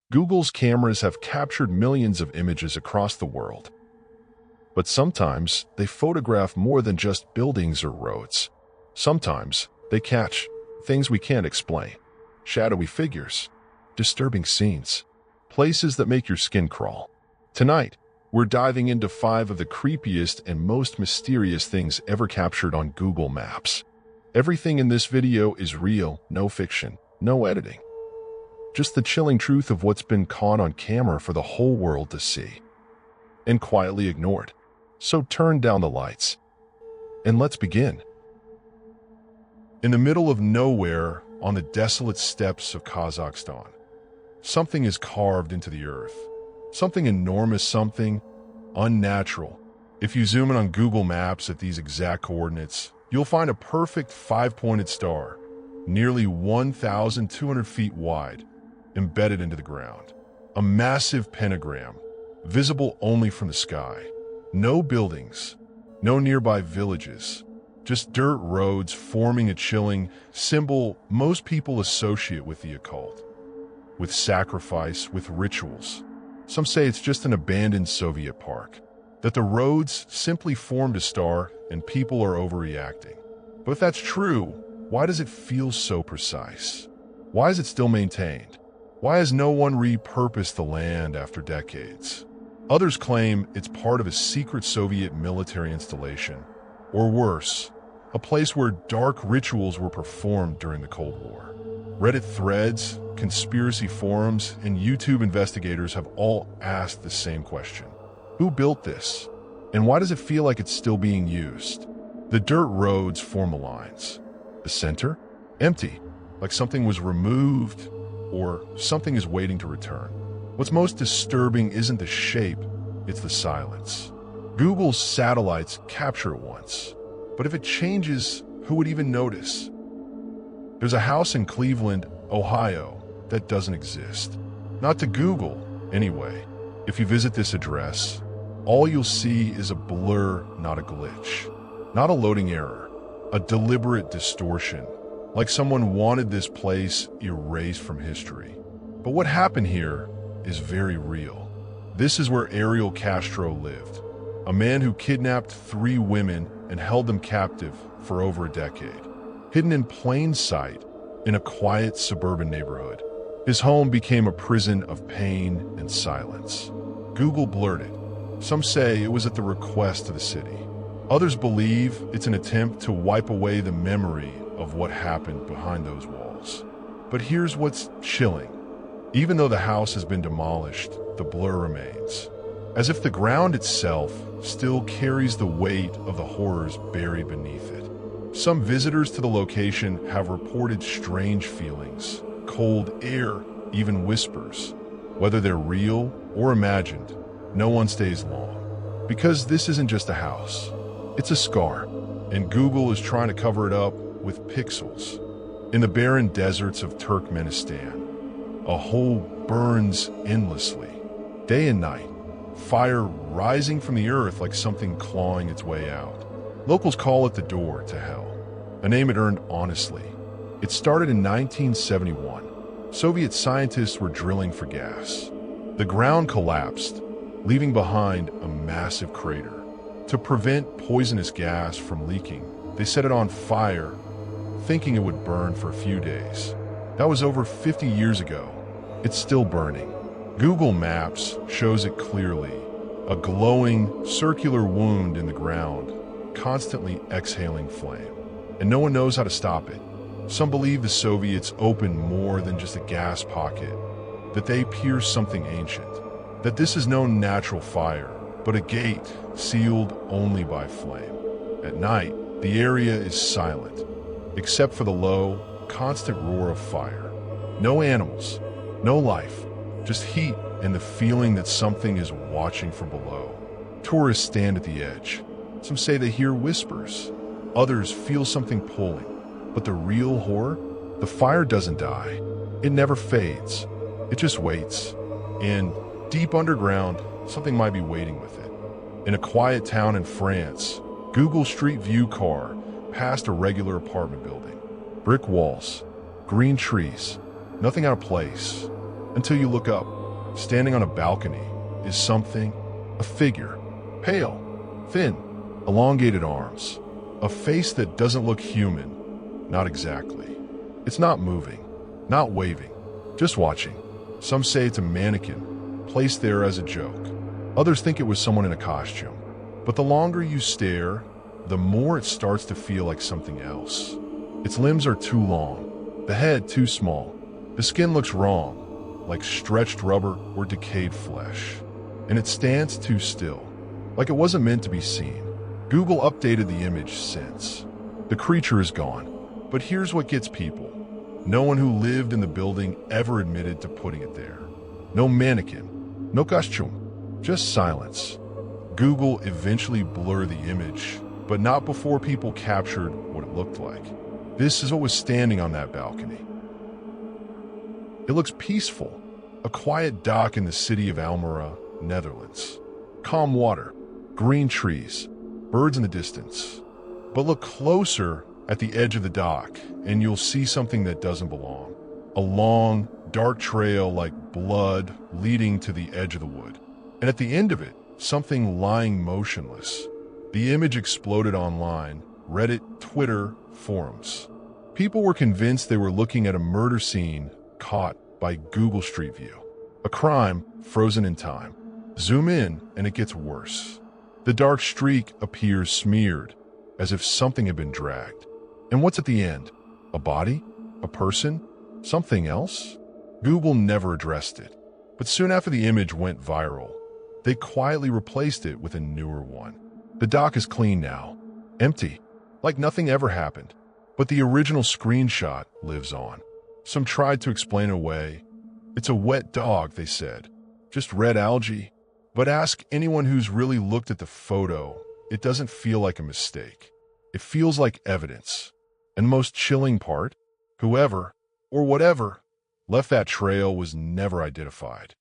Google's cameras have captured millions of images across the world. But sometimes they photograph more than just buildings or roads. Sometimes they catch things we can't explain. Shadowy figures, disturbing scenes, places that make your skin crawl. Tonight, we're diving into 5 of the creepiest and most mysterious things ever captured on Google Maps. Everything in this video is real, no fiction, no editing. Just the chilling truth of what's been caught on camera for the whole world to see. And quietly ignored. So turn down the lights. And let's begin. In the middle of nowhere, on the desolate steppes of Kazakhstan, something is carved into the earth. Something enormous, something unnatural. If you zoom in on Google Maps at these exact coordinates, you'll find a perfect 5-pointed star, nearly 1,200 feet wide, embedded into the ground. A massive pentagram, visible only from the sky. No buildings, no nearby villages, just dirt roads forming a chilling symbol most people associate with the occult, with sacrifice, with rituals. Some say it's just an abandoned Soviet park, that the roads simply formed a star and people are overreacting. But if that's true, why does it feel so precise? Why is it still maintained? Why has no one repurposed the land after decades? Others claim it's part of a secret Soviet military installation, or worse, a place where dark rituals were performed during the Cold War. Reddit threads, conspiracy forums, and YouTube investigators have all asked the same question. Who built this? And why does it feel like it's still being used? The dirt roads form the lines. The center? Empty, like something was removed or something is waiting to return. What's most disturbing isn't the shape, it's the silence. Google's satellites capture it once, but if it changes, who would even notice? There's a house in Cleveland, Ohio, that doesn't exist. Not to Google, anyway. If you visit this address, all you'll see is a blur, not a glitch. Not a loading error, a deliberate distortion, like someone wanted this place erased from history. But what happened here is very real. This is where Ariel Castro lived, a man who kidnapped 3 women and held them captive for over a decade. Hidden in plain sight in a quiet suburban neighborhood, his home became a prison of pain and silence. Google blurred it. Some say it was at the request of the city. Others believe it's an attempt to wipe away the memory of what happened behind those walls. But here's what's chilling. Even though the house has been demolished, the blur remains, as if the ground itself still carries the weight of the horrors buried beneath it. Some visitors to the location have reported strange feelings, cold air, even whispers. Whether they're real or imagined, no one stays long. Because this isn't just a house, it's a scar, and Google is trying to cover it up with pixels. In the barren deserts of Turkmenistan, a hole burns endlessly, day and night, fire rising from the earth like something clawing its way out. Locals call it the door to hell, a name it earned honestly. It started in 1971. Soviet scientists were drilling for gas. The ground collapsed, leaving behind a massive crater. To prevent poisonous gas from leaking, they set it on fire, thinking it would burn for a few days. That was over 50 years ago. It's still burning. Google Maps shows it clearly, a glowing, circular wound in the ground, constantly exhaling flame. And no one knows how to stop it. Some believe the Soviets opened more than just a gas pocket, that they pierced something ancient, that this is no natural fire, but a gate sealed only by flame. At night, the area is silent, except for the low, constant roar of fire. No animals, no life, just heat and the feeling that something is watching from below. Tourists stand at the edge. Some say they hear whispers. Others feel something pulling. But the real horror? The fire doesn't die. It never fades. It just waits. And deep underground, something might be waiting with it. In a quiet town in France, Google Street View car passed a regular apartment building. Brick walls, green trees, nothing out of place, until you look up. Standing on a balcony is something, a figure, pale, thin, elongated arms, a face that doesn't look human, not exactly. It's not moving, not waving, just watching. Some say it's a mannequin, placed there as a joke. Others think it was someone in a costume. But the longer you stare, the more it starts to feel like something else. Its limbs are too long, the head too small. The skin looks wrong, like stretched rubber or decayed flesh. And it stands too still, like it wasn't meant to be seen. Google updated the image since. The creature is gone. But here's what gets people. No one who lived in the building ever admitted to putting it there. No mannequin, no costume, just silence. Google eventually blurred the image, but not before people captured what it looked like. This is what was standing on that balcony. It looks peaceful, a quiet dock in the city of Almere, Netherlands. Calm water, green trees, birds in the distance. But look closer at the edge of the dock, and you'll see something that doesn't belong. A long, dark trail like blood leading to the edge of the wood. And at the end of it, something lying motionless. The image exploded online, Reddit, Twitter, forums. People were convinced they were looking at a murder scene caught by Google Street View. A crime frozen in time. Zoom in and it gets worse. The dark streak appears smeared, as if something had been dragged. And what's at the end? A body? A person? Something else? Google never addressed it. But soon after the image went viral, they quietly replaced it with a newer one. The dock is clean now, empty, like nothing ever happened. But the original screenshot lives on. Some tried to explain it away. It's a wet dog, they said. Just red algae. But ask anyone who's really looked at the photo, it doesn't feel like a mistake. It feels like evidence. And the most chilling part, whoever, or whatever, left that trail was never identified.